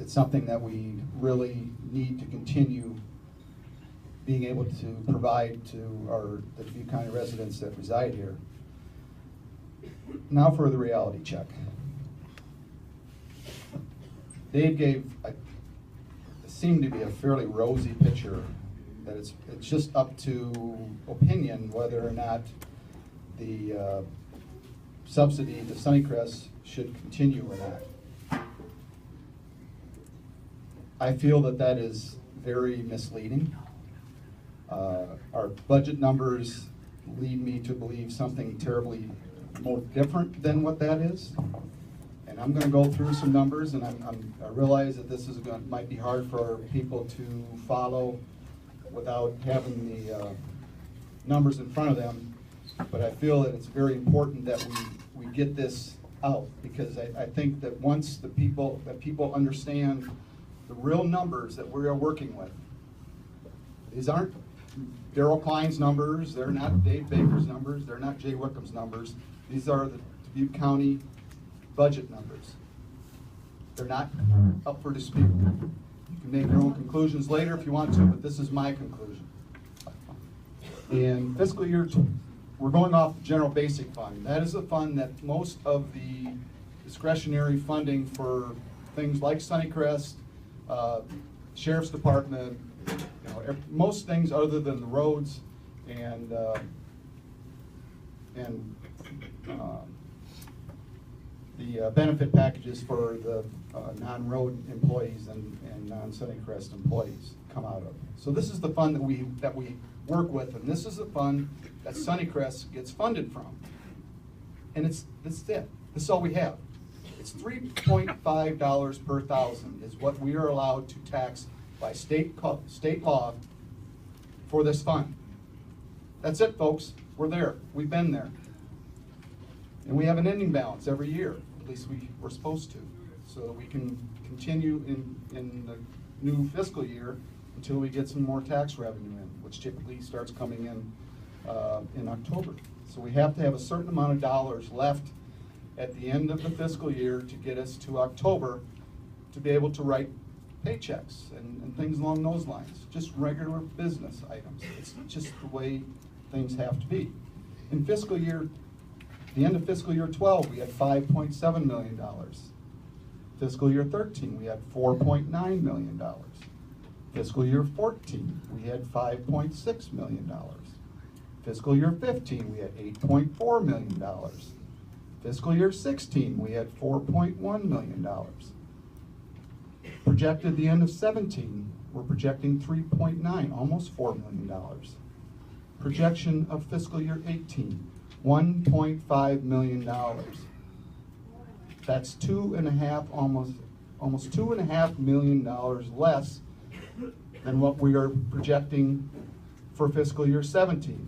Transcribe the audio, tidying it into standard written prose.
It's something that we really need to continue being able to provide to the Dubuque County residents that reside here. Now for the reality check. Dave gave seemed to be a fairly rosy picture, that it's just up to opinion whether or not the subsidy to Sunnycrest should continue or not. I feel that that is very misleading. Our budget numbers lead me to believe something terribly more different than what that is. And I'm going to go through some numbers, and I realize that this is might be hard for people to follow without having the numbers in front of them. But I feel that it's very important that we get this out, because I think that once people understand the real numbers that we are working with, these aren't Daryl Klein's numbers, they're not Dave Baker's numbers, they're not Jay Wickham's numbers. These are the Dubuque County budget numbers. They're not up for dispute. You can make your own conclusions later if you want to, but this is my conclusion. In fiscal year, we're going off the general basic fund. That is a fund that most of the discretionary funding for things like Sunnycrest, Sheriff's Department, most things other than the roads and the benefit packages for the non-road employees and non-Sunnycrest employees come out of. So this is the fund that we work with, and this is the fund that Sunnycrest gets funded from. And this is it. This is all we have. It's $3.5 per thousand is what we are allowed to tax by state law for this fund. That's it, folks. We're there. We've been there. And we have an ending balance every year. At least we're supposed to, so that we can continue in the new fiscal year until we get some more tax revenue in, which typically starts coming in October. So we have to have a certain amount of dollars left at the end of the fiscal year to get us to October to be able to write paychecks and things along those lines. Just regular business items. It's just the way things have to be. In fiscal year, the end of fiscal year 12, we had $5.7 million. Fiscal year 13, we had $4.9 million. Fiscal year 14, we had $5.6 million. Fiscal year 15, we had $8.4 million. Fiscal year 16, we had $4.1 million. Projected the end of 17, we're projecting 3.9, almost $4 million. Projection of fiscal year 18, $1.5 million. That's almost $2.5 million less than what we are projecting for fiscal year 17.